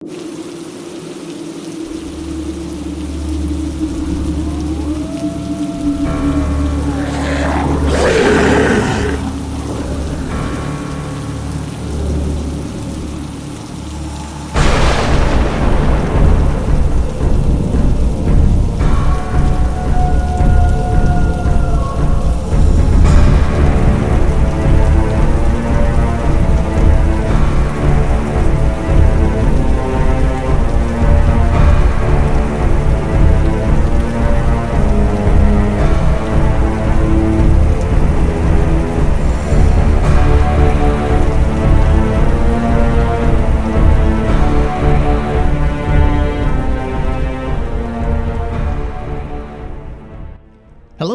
Hello,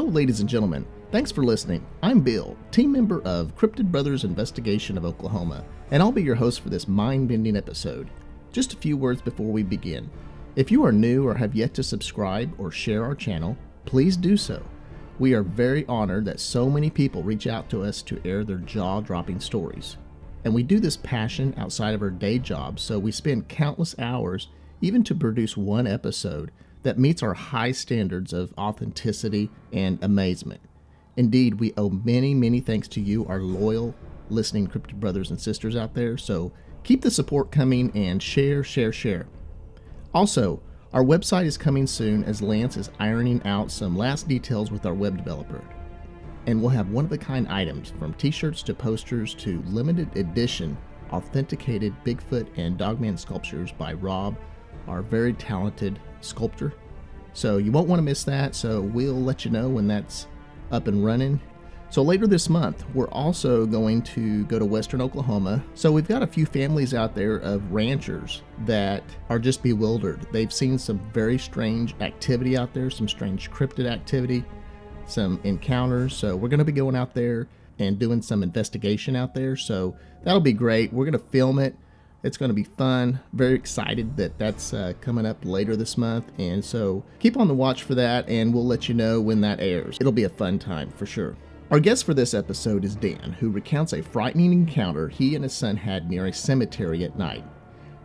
ladies and gentlemen. Thanks for listening. I'm Bill, team member of Cryptid Brothers Investigation of Oklahoma, and I'll be your host for this mind-bending episode. Just a few words before we begin. If you are new or have yet to subscribe or share our channel, please do so. We are very honored that so many people reach out to us to air their jaw-dropping stories. And we do this passion outside of our day jobs, so we spend countless hours even to produce one episode that meets our high standards of authenticity and amazement. Indeed, we owe many, many thanks to you, our loyal listening Cryptid brothers and sisters out there, so keep the support coming and share. Also, our website is coming soon as Lance is ironing out some last details with our web developer. And we'll have one-of-a-kind items from t-shirts to posters to limited edition authenticated Bigfoot and Dogman sculptures by Rob, our very talented sculptor. So you won't want to miss that, so we'll let you know when that's up and running. So later this month, we're also going to go to western Oklahoma. So we've got a few families out there of ranchers that are just bewildered. They've seen some very strange activity out there, some strange cryptid activity, some encounters. So we're going to be going out there and doing some investigation out there. So that'll be great. We're going to film it. It's going to be fun. Very excited that that's coming up later this month. And so keep on the watch for that, and we'll let you know when that airs. It'll be a fun time for sure. Our guest for this episode is Dan, who recounts a frightening encounter he and his son had near a cemetery at night.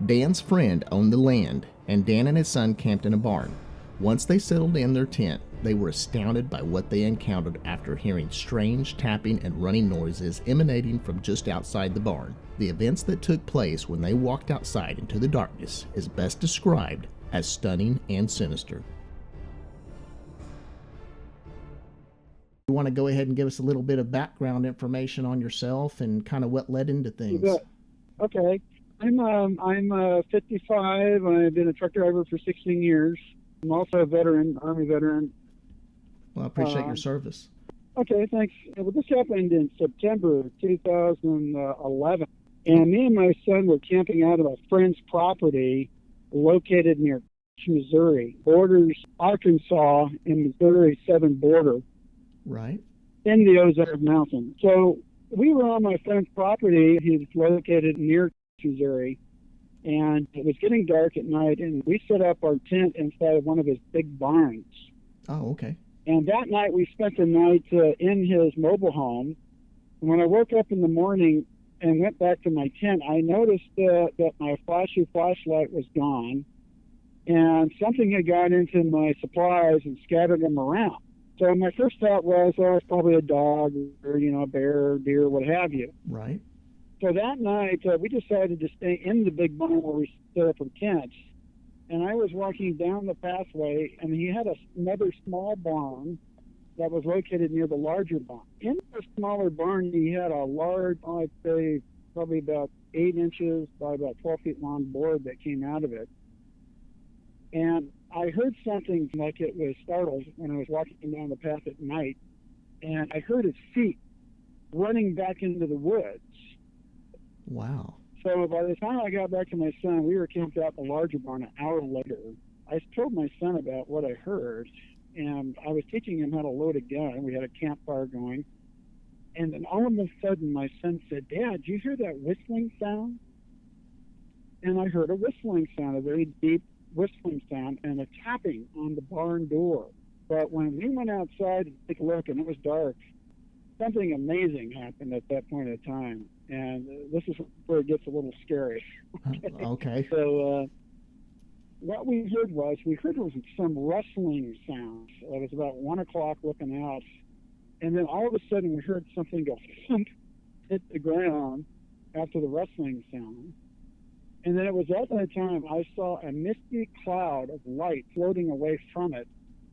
Dan's friend owned the land, and Dan and his son camped in a barn. Once they settled in their tent, they were astounded by what they encountered after hearing strange tapping and running noises emanating from just outside the barn. The events that took place when they walked outside into the darkness is best described as stunning and sinister. You want to go ahead and give us a little bit of background information on yourself and kind of what led into things? Okay. I'm 55. I've been a truck driver for 16 years. I'm also a veteran, Army veteran. Well, I appreciate your service. Okay, thanks. Well, this happened in September 2011. And me and my son were camping out of a friend's property located near Missouri. Borders Arkansas and Missouri southern border. Right. In the Ozark Mountains. So we were on my friend's property. He's located near Missouri. And it was getting dark at night, and we set up our tent inside of one of his big barns. Oh, okay. And that night, we spent the night in his mobile home. And when I woke up in the morning and went back to my tent, I noticed that my flashy flashlight was gone, and something had got into my supplies and scattered them around. So my first thought was, oh, it's probably a dog or, a bear, deer, what have you. Right. So that night, we decided to stay in the big barn where we set up our tents. And I was walking down the pathway, and he had another small barn that was located near the larger barn. In the smaller barn, he had a large, I'd say, probably about 8 inches by about 12 feet long board that came out of it. And I heard something like it was startled when I was walking down the path at night. And I heard his feet running back into the woods. Wow. So by the time I got back to my son, we were camped out in the larger barn an hour later. I told my son about what I heard, and I was teaching him how to load a gun. We had a campfire going. And then all of a sudden, my son said, "Dad, do you hear that whistling sound?" And I heard a whistling sound, a very deep whistling sound, and a tapping on the barn door. But when we went outside to take a look, and it was dark, something amazing happened at that point in time. And this is where it gets a little scary. Okay. So what we heard was some rustling sounds. It was about 1 o'clock looking out. And then all of a sudden we heard something go thump, hit the ground after the rustling sound. And then it was at that time I saw a misty cloud of light floating away from it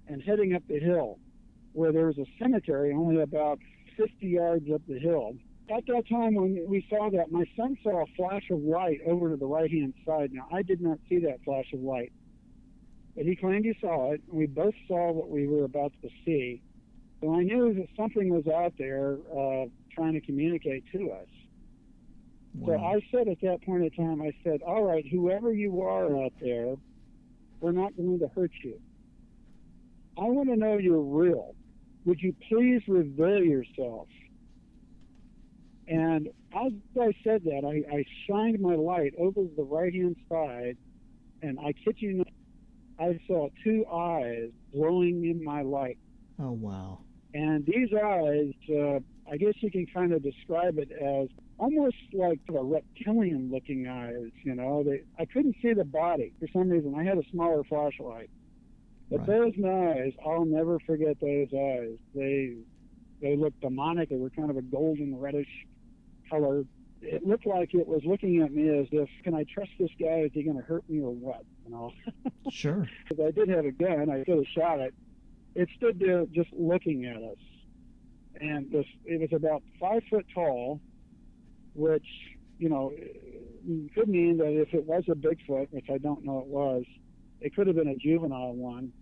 and heading up the hill, where there was a cemetery only about 50 yards up the hill. At that time when we saw that, my son saw a flash of light over to the right-hand side. Now, I did not see that flash of light, but he claimed he saw it, and we both saw what we were about to see. So I knew that something was out there trying to communicate to us. Wow. So I said at that point in time, I said, all right, whoever you are out there, we're not going to hurt you. I want to know you're real. Would you please reveal yourself? And as I said that, I shined my light over the right-hand side, and I kid you not, I saw 2 eyes glowing in my light. Oh, wow. And these eyes, I guess you can kind of describe it as almost like a reptilian-looking eyes, you know. I couldn't see the body for some reason. I had a smaller flashlight. But Right. those eyes, I'll never forget those eyes. They looked demonic. They were kind of a golden reddish color. It looked like it was looking at me as if, can I trust this guy? Is he going to hurt me or what? You know. Sure. Because I did have a gun. I could have shot it. It stood there just looking at us. And it was about 5 foot tall, which, you know, could mean that if it was a Bigfoot, which I don't know it was, it could have been a juvenile one,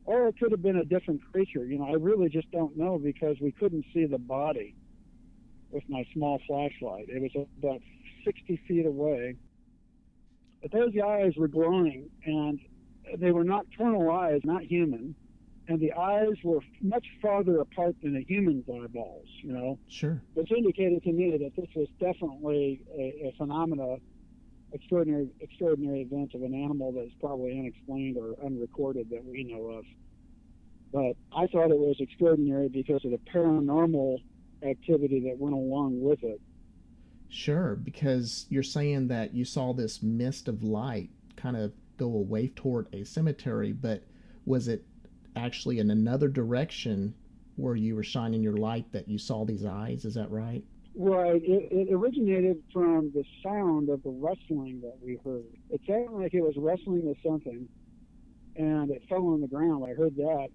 or it could have been a different creature. You know, I really just don't know because we couldn't see the body with my small flashlight. It was about 60 feet away. But those eyes were glowing, and they were nocturnal eyes, not human. And the eyes were much farther apart than a human's eyeballs, you know. Sure. Which indicated to me that this was definitely a phenomena, extraordinary event of an animal that's probably unexplained or unrecorded that we know of. But I thought it was extraordinary because of the paranormal activity that went along with it. Sure, because you're saying that you saw this mist of light kind of go away toward a cemetery, but was it actually in another direction where you were shining your light that you saw these eyes? Is that right? Right. It originated from the sound of the rustling that we heard. It sounded like it was rustling with something, and it fell on the ground. I heard that.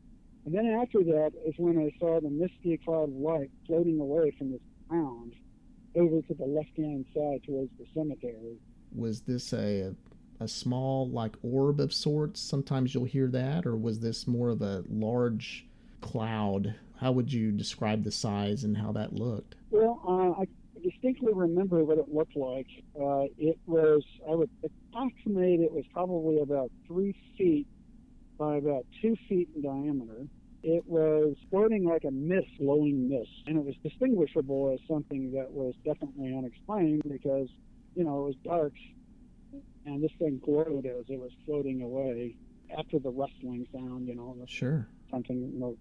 And then after that is when I saw the misty cloud of light floating away from the sound over to the left-hand side towards the cemetery. Was this a small, like, orb of sorts? Sometimes you'll hear that. Or was this more of a large cloud? How would you describe the size and how that looked? Well, I distinctly remember what it looked like. It was, I would approximate, it was probably about 3 feet by about 2 feet in diameter. It was floating like a mist, glowing mist, and it was distinguishable as something that was definitely unexplained because, you know, it was dark, and this thing glowed as it was floating away after the rustling sound, you know. Sure. Something, you know,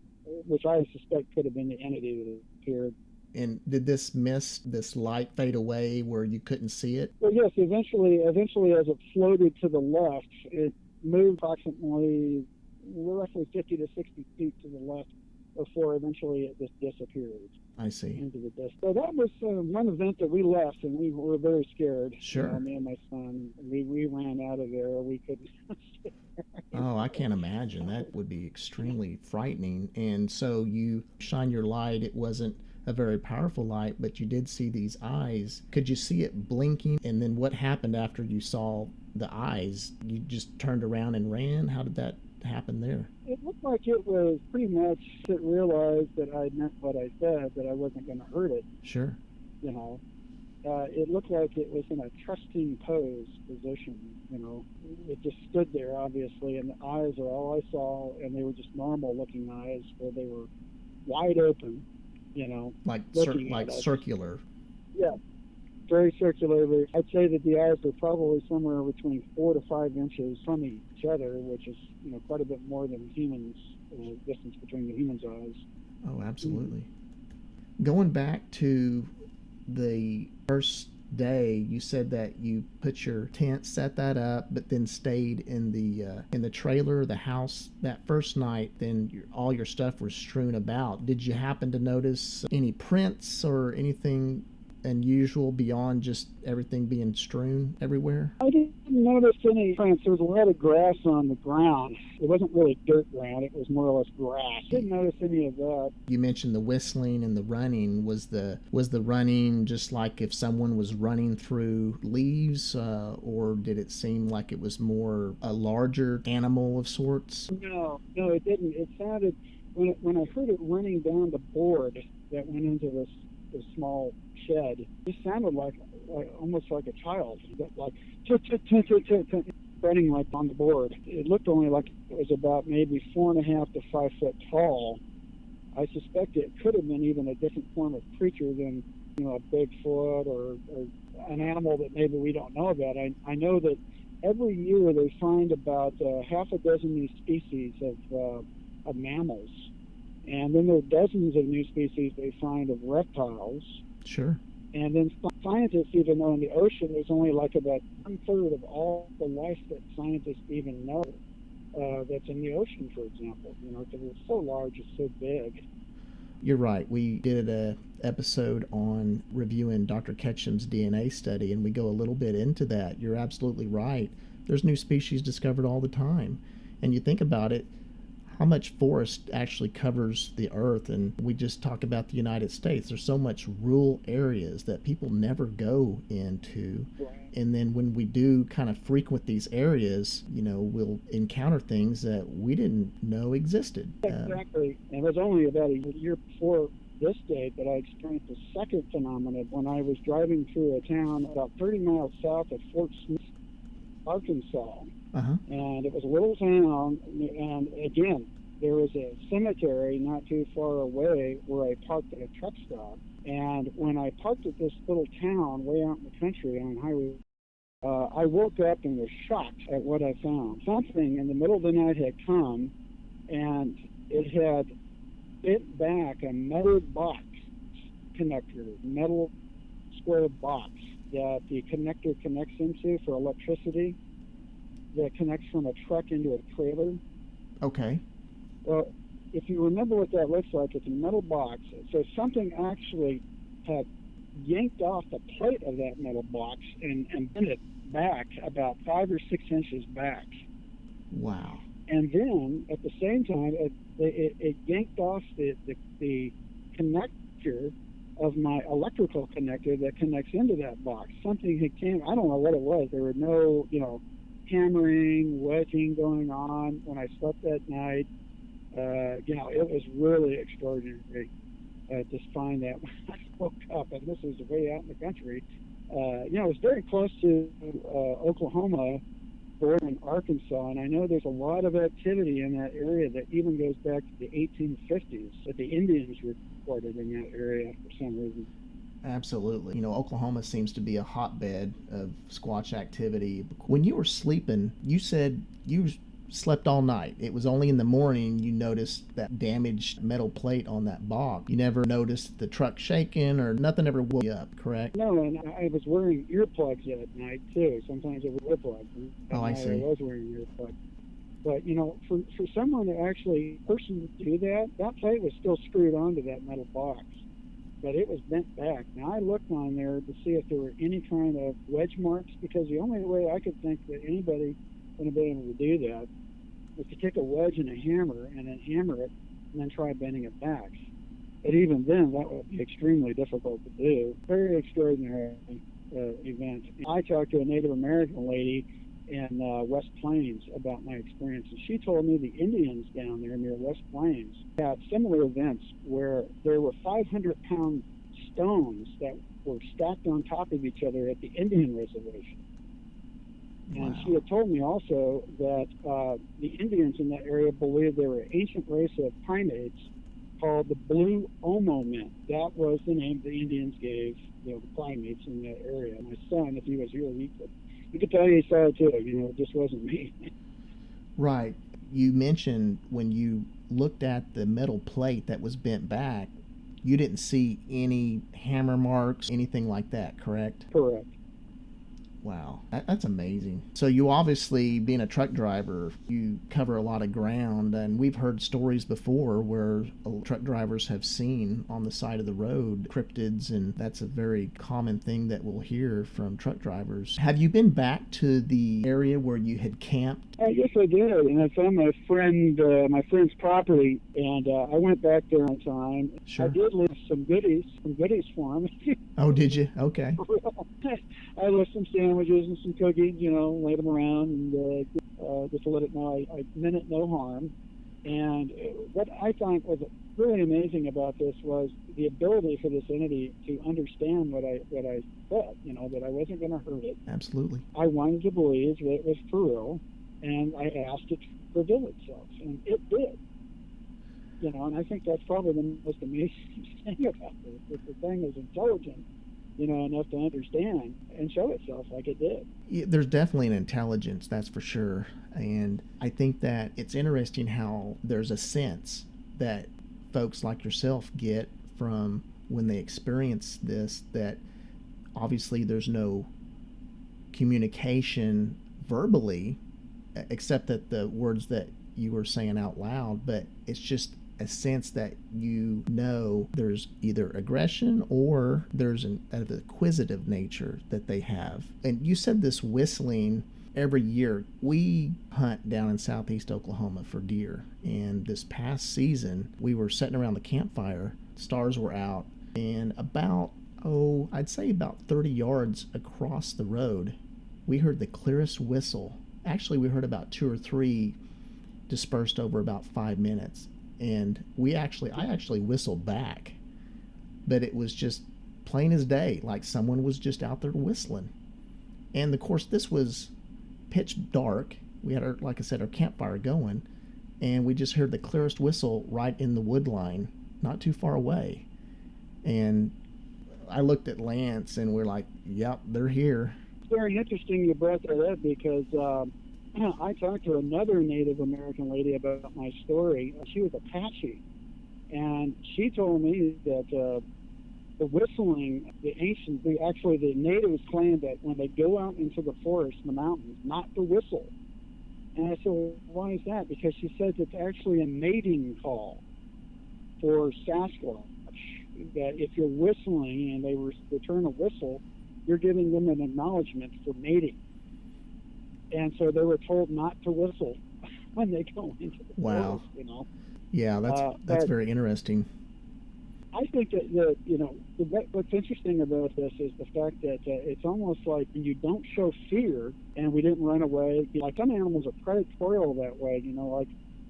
which I suspect could have been the entity that appeared. And did this mist, this light fade away where you couldn't see it? Well, yes, eventually as it floated to the left, it moved approximately roughly 50 to 60 feet to the left before eventually it just disappeared. I see. Into the distance. So that was one event that we left, and we were very scared. Sure. You know, me and my son, we ran out of there. We couldn't. Oh, I can't imagine. That would be extremely frightening. And so you shine your light. It wasn't a very powerful light, but you did see these eyes. Could you see it blinking? And then what happened after you saw the eyes? You just turned around and ran? How did that happen there? It looked like it was pretty much it realized that I meant what I said, that I wasn't going to hurt it. Sure. You know, it looked like it was in a trusting pose position. You know, it just stood there obviously, and the eyes are all I saw, and they were just normal looking eyes where they were wide open. You know, like circular. Yeah, very circular. I'd say that the eyes were probably somewhere between 4 to 5 inches from each other, which is, you know, quite a bit more than humans, distance between the human's eyes. Oh, absolutely. Going back to the First day, you said that you put your tent, set that up, but then stayed in the trailer, the house that first night. Then all your stuff was strewn about. Did you happen to notice any prints or anything unusual beyond just everything being strewn everywhere? I didn't notice any prints. There was a lot of grass on the ground. It wasn't really dirt ground. It was more or less grass. Didn't notice any of that. You mentioned the whistling and the running. Was the running just like if someone was running through leaves, or did it seem like it was more a larger animal of sorts? No, it didn't. It sounded, when I heard it running down the board that went into this small shed, it sounded like almost like a child, like running like on the board. It looked only like it was about maybe 4.5 to 5 foot tall. I suspect it could have been even a different form of creature than, a Bigfoot or an animal that maybe we don't know about. I know that every year they find about half a dozen new species of mammals. And then there are dozens of new species they find of reptiles. Sure. And then scientists even know in the ocean there's only like about 1/3 of all the life that scientists even know that's in the ocean, for example. Because it's so large, it's so big. You're right. We did an episode on reviewing Dr. Ketchum's DNA study, and we go a little bit into that. You're absolutely right. There's new species discovered all the time. And you think about it, how much forest actually covers the earth, and we just talk about the United States. There's so much rural areas that people never go into. Right. And then when we do kind of frequent these areas, we'll encounter things that we didn't know existed. Exactly. And it was only about a year before this date that I experienced a second phenomenon when I was driving through a town about 30 miles south of Fort Smith, Arkansas. Uh-huh. And it was a little town, and again, there was a cemetery not too far away where I parked at a truck stop. And when I parked at this little town way out in the country on highway, I woke up and was shocked at what I found. Something in the middle of the night had come, and it had bent back a metal box connector, metal square box that the connector connects into for electricity, that connects from a truck into a trailer. Okay. Well, if you remember what that looks like, it's a metal box. So something actually had yanked off the plate of that metal box and bent it back about 5 or 6 inches back. Wow. And then at the same time, it yanked off the connector of my electrical connector that connects into that box. Something had came, I don't know what it was. There were no, hammering, wedging going on when I slept that night. It was really extraordinary to find that when I woke up, and this was way out in the country. It was very close to Oklahoma, bordering Arkansas, and I know there's a lot of activity in that area that even goes back to the 1850s, that the Indians reported in that area for some reason. Absolutely. Oklahoma seems to be a hotbed of Squatch activity. When you were sleeping, you said you slept all night. It was only in the morning you noticed that damaged metal plate on that box. You never noticed the truck shaking or nothing ever woke you up, correct? No, and I was wearing earplugs that night too. Sometimes it was earplugs. Oh, I see. I was wearing earplugs. But, for someone to actually do that, that plate was still screwed onto that metal box. But it was bent back. Now, I looked on there to see if there were any kind of wedge marks, because the only way I could think that anybody would have been able to do that was to take a wedge and a hammer and then hammer it and then try bending it back. But even then, that would be extremely difficult to do. Very extraordinary event. I talked to a Native American lady in West Plains about my experience, and she told me the Indians down there near West Plains had similar events where there were 500-pound stones that were stacked on top of each other at the Indian reservation. And Wow. she had told me also that the Indians in that area believed there were an ancient race of primates called the blue Oklahoman. That was the name the Indians gave the primates in that area. My son, if he was here, he could tell you he saw it too. It just wasn't me. Right. You mentioned when you looked at the metal plate that was bent back, you didn't see any hammer marks, anything like that, correct? Correct. Wow, that's amazing. So you obviously, being a truck driver, you cover a lot of ground, and we've heard stories before where truck drivers have seen on the side of the road cryptids, and that's a very common thing that we'll hear from truck drivers. Have you been back to the area where you had camped? Yes, I did, and I found my friend's property, and I went back there on time. Sure. I did leave some goodies for him. Oh, did you? Okay. I left some sandwiches and some cookies, laid them around, and just to let it know I meant it no harm. And what I thought was really amazing about this was the ability for this entity to understand what I said, that I wasn't going to hurt it. Absolutely. I wanted to believe that it was for real, and I asked it to reveal itself, and it did. And I think that's probably the most amazing thing about this, that the thing is intelligent, enough to understand and show itself like it did. Yeah, there's definitely an intelligence, that's for sure. And I think that it's interesting how there's a sense that folks like yourself get from when they experience this, that obviously there's no communication verbally, except that the words that you were saying out loud, but it's just a sense that there's either aggression or there's an acquisitive nature that they have. And you said this whistling. Every year we hunt down in southeast Oklahoma for deer, and this past season we were sitting around the campfire, stars were out, and I'd say about 30 yards across the road we heard the clearest whistle. Actually, we heard about 2 or 3 dispersed over about 5 minutes. And I actually whistled back, but it was just plain as day, like someone was just out there whistling. And of course, this was pitch dark. We had our campfire going, and we just heard the clearest whistle right in the wood line, not too far away. And I looked at Lance, and we're like, "Yep, they're here." It's very interesting you brought that up because I talked to another Native American lady about my story. She was Apache, and she told me that the whistling, the natives claimed that when they go out into the forest and the mountains, not to whistle. And I said, well, why is that? Because she says it's actually a mating call for Sasquatch, that if you're whistling and they return a whistle, you're giving them an acknowledgement for mating. And so they were told not to whistle when they go into the forest, Yeah, that's very interesting. I think that what's interesting about this is the fact that it's almost like when you don't show fear, and we didn't run away. Like some animals are predatory that way, like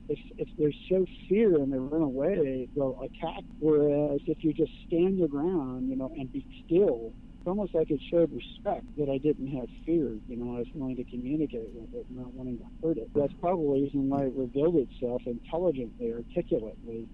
if they show fear and they run away, they'll attack. Whereas if you just stand your ground, and be still, it's almost like it showed respect that I didn't have fear. I was willing to communicate with it, not wanting to hurt it. That's probably the reason why it revealed itself intelligently, articulately,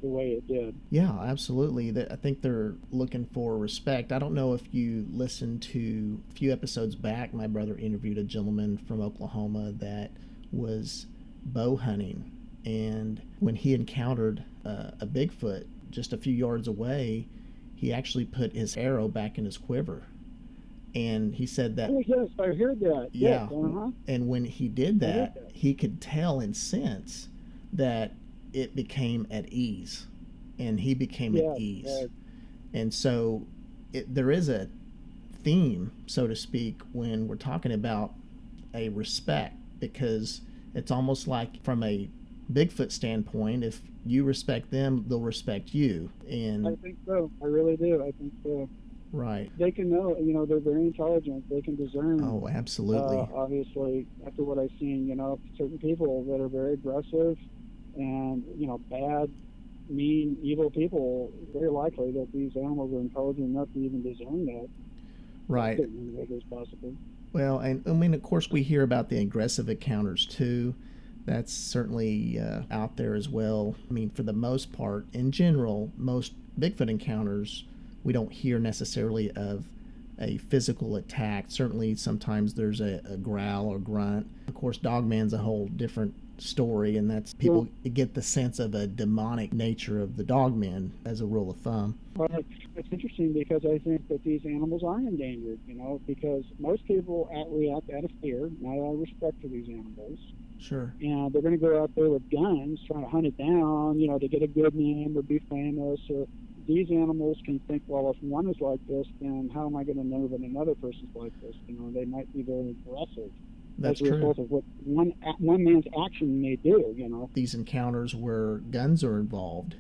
the way it did. Yeah, absolutely. I think they're looking for respect. I don't know if you listened to a few episodes back, my brother interviewed a gentleman from Oklahoma that was bow hunting, and when he encountered a Bigfoot just a few yards away, he actually put his arrow back in his quiver. And he said that... Oh, yes, I heard that. Yeah. Yes, uh-huh. And when he did that, he could tell and sense that it became at ease. And he became at ease. Right. And so there is a theme, so to speak, when we're talking about a respect, because it's almost like from a Bigfoot standpoint, if you respect them, they'll respect you. And I think so. I really do. I think so. Right. They can know, they're very intelligent. They can discern. Oh, absolutely. Obviously, after what I've seen, certain people that are very aggressive and, bad, mean, evil people, very likely that these animals are intelligent enough to even discern that. Right. As possible. Well, and I mean, of course, we hear about the aggressive encounters too. That's certainly out there as well. I mean, for the most part, in general, most Bigfoot encounters, we don't hear necessarily of a physical attack. Certainly, sometimes there's a growl or grunt. Of course, dogman's a whole different story, and that's people get the sense of a demonic nature of the dogman as a rule of thumb. Well, it's interesting because I think that these animals are endangered, because most people react out of fear, not out of respect for these animals. Sure. And they're going to go out there with guns trying to hunt it down, to get a good name or be famous. Or these animals can think, well, if one is like this, then how am I going to know that another person's like this? They might be very aggressive. That's as a result true. of what one man's action may do. These encounters where guns are involved,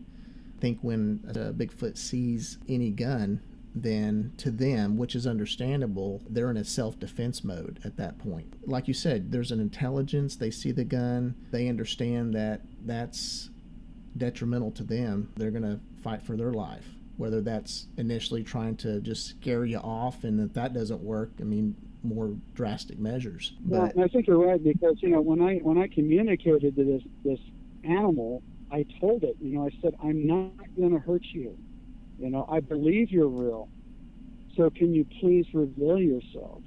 I think when a Bigfoot sees any gun, then to them, which is understandable, they're in a self-defense mode at that point. Like you said, there's an intelligence. They see the gun. They understand that that's detrimental to them. They're going to fight for their life, whether that's initially trying to just scare you off, and if that doesn't work, more drastic measures. Well, I think you're right, because when I communicated to this animal, I told it, I said, I'm not going to hurt you. I believe you're real. So can you please reveal yourself?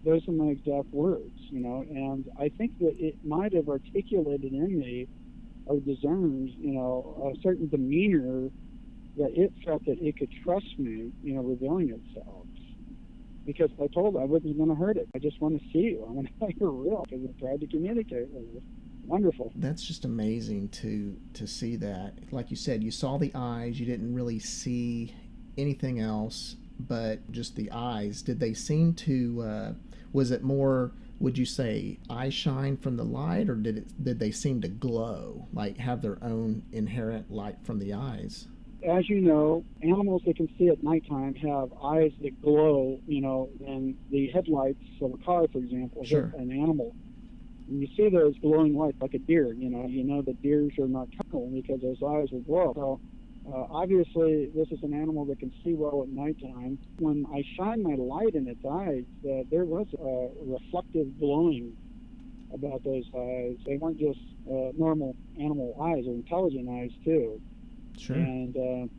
Those are my exact words, and I think that it might have articulated in me or discerned, a certain demeanor that it felt that it could trust me, revealing itself. Because I told it I wasn't going to hurt it. I just want to see you. I want to know you're real, because I tried to communicate with you. Wonderful. That's just amazing to see that. Like you said, you saw the eyes. You didn't really see anything else but just the eyes. Did they seem to, was it more, would you say, eye shine from the light, or did they seem to glow, like have their own inherent light from the eyes? As you know, animals that can see at nighttime have eyes that glow, and the headlights of a car, for example, Sure. hit an animal. And you see those glowing lights like a deer, that deers are nocturnal because those eyes will glow. So obviously this is an animal that can see well at nighttime. When I shined my light in its eyes, there was a reflective glowing about those eyes. They weren't just normal animal eyes, they're intelligent eyes too. Sure. And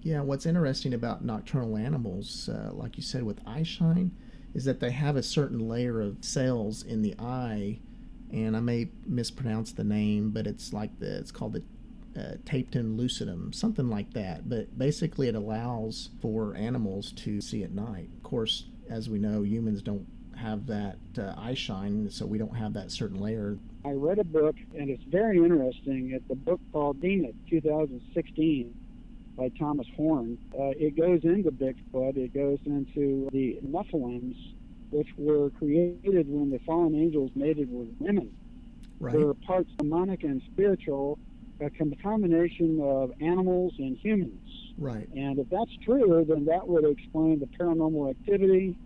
yeah, what's interesting about nocturnal animals, like you said, with eye shine, is that they have a certain layer of cells in the eye, and I may mispronounce the name, but it's called the taptum lucidum, something like that. But basically, it allows for animals to see at night. Of course, as we know, humans don't have that eye shine, so we don't have that certain layer. I read a book, and it's very interesting. It's a book called It, 2016, by Thomas Horn. It goes into Bigfoot. It goes into the Nephilims, which were created when the fallen angels mated with women. Right. They're parts demonic and spiritual, a combination of animals and humans. Right. And if that's true, then that would explain the paranormal activity,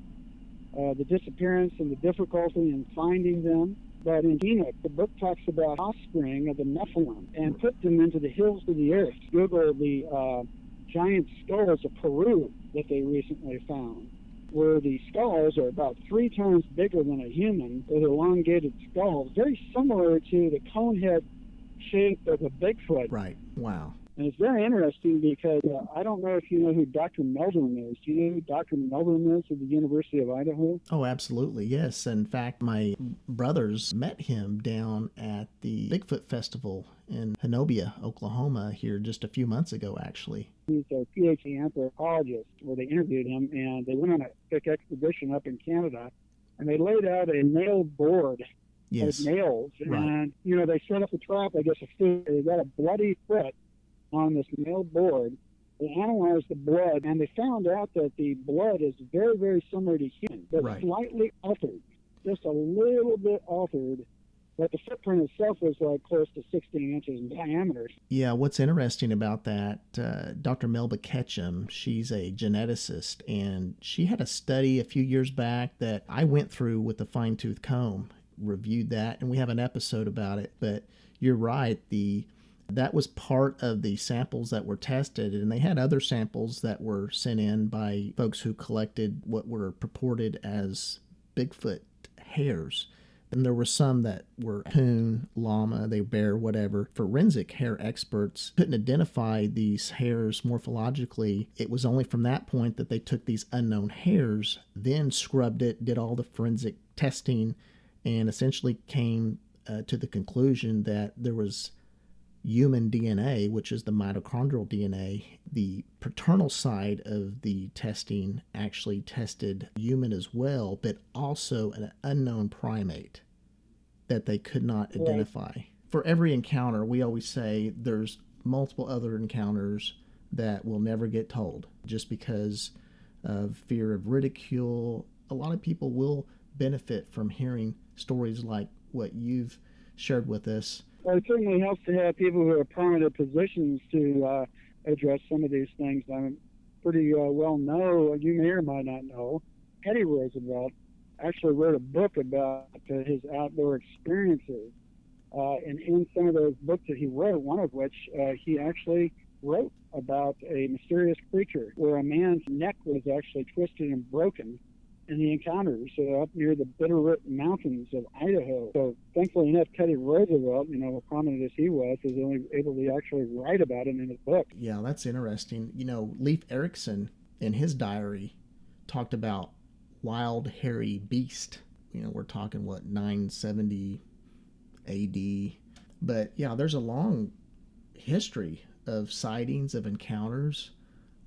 the disappearance, and the difficulty in finding them. But in Enoch, the book talks about offspring of the Nephilim and put them into the hills of the earth. Google the giant skulls of Peru that they recently found, where the skulls are about 3 times bigger than a human, with elongated skulls, very similar to the cone head shape of a Bigfoot. Right. Wow. And it's very interesting because I don't know if you know who Dr. Meldrum is. Do you know who Dr. Meldrum is at the University of Idaho? Oh, absolutely, yes. In fact, my brothers met him down at the Bigfoot Festival in Honobia, Oklahoma, here just a few months ago, actually. He's a PhD anthropologist, where they interviewed him, and they went on a big expedition up in Canada, and they laid out a nailed board Yes. with nails. Right. And, they set up a trap, I guess, they got a bloody foot on this nailed board. They analyzed the blood, and they found out that the blood is very, very similar to human, but Right. slightly altered, just a little bit altered. But the footprint itself was like close to 16 inches in diameter. Yeah, what's interesting about that, Dr. Melba Ketchum, she's a geneticist, and she had a study a few years back that I went through with a fine-tooth comb, reviewed that, and we have an episode about it. But you're right, that was part of the samples that were tested, and they had other samples that were sent in by folks who collected what were purported as Bigfoot hairs. And there were some that were coon, llama, they bear, whatever. Forensic hair experts couldn't identify these hairs morphologically. It was only from that point that they took these unknown hairs, then scrubbed it, did all the forensic testing, and essentially came to the conclusion that there was human DNA, which is the mitochondrial DNA. The paternal side of the testing actually tested human as well, but also an unknown primate that they could not identify. Right. For every encounter, we always say there's multiple other encounters that will never get told just because of fear of ridicule. A lot of people will benefit from hearing stories like what you've shared with us. Well, it certainly helps to have people who are prominent positions to address some of these things. I'm pretty well know, you may or might not know, Teddy Roosevelt actually wrote a book about his outdoor experiences. And in some of those books that he wrote, one of which he actually wrote about a mysterious creature where a man's neck was actually twisted and broken in the encounters up near the Bitterroot Mountains of Idaho. So thankfully enough, Teddy Roosevelt, prominent as he was only able to actually write about it in his book. Yeah, that's interesting. Leif Erikson in his diary talked about wild hairy beast. We're talking 970 AD. But yeah, there's a long history of sightings, of encounters.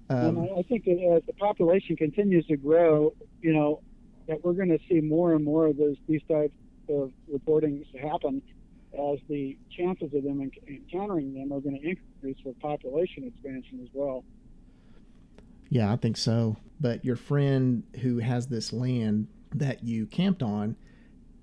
And I think that as the population continues to grow, that we're going to see more and more of these types of reportings happen as the chances of them encountering them are going to increase with population expansion as well. Yeah, I think so. But your friend who has this land that you camped on,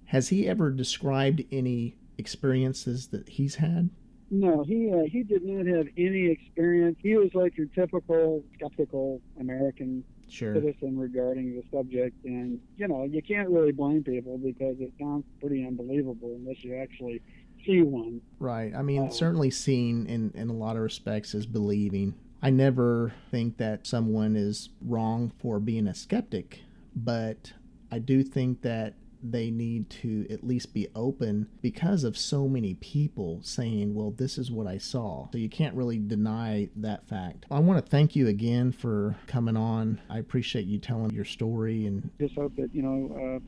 has he ever described any experiences that he's had? No, he did not have any experience. He was like your typical skeptical American citizen regarding the subject. And, you can't really blame people because it sounds pretty unbelievable unless you actually see one. Right. I mean, certainly seeing in a lot of respects is believing. I never think that someone is wrong for being a skeptic, but I do think that they need to at least be open because of so many people saying, well, this is what I saw. So you can't really deny that fact. I want to thank you again for coming on. I appreciate you telling your story, and just hope that,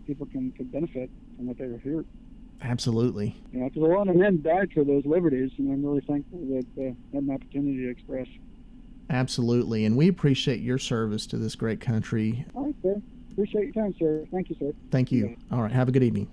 people can benefit from what they hear. Absolutely. Because a lot of men died for those liberties, and I'm really thankful that they had an opportunity to express. Absolutely. And we appreciate your service to this great country. All right, sir. Appreciate your time, sir. Thank you, sir. Thank you. All right. Have a good evening.